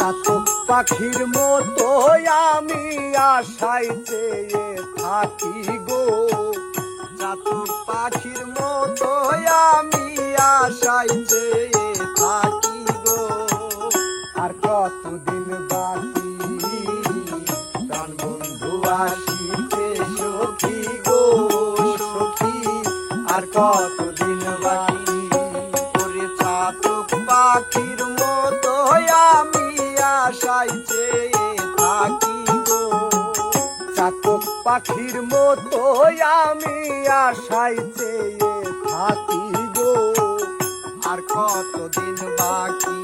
চাতক পাখির মতো আমি আশায় চেয়ে থাকি গো, চাতক পাখির মতো আমি আশায় চেয়ে থাকি গো। আর কতদিন বাকি প্রাণ বন্ধু আসিতে সখী গো সখী, আর কতদিন বাকি। ওরে চাতক পাখির মতো আমি আশায় চেয়ে থাকি গো। চাতক পাখির মতো আমি আশায় চেয়ে থাকি গো, আর কতদিন বাকি।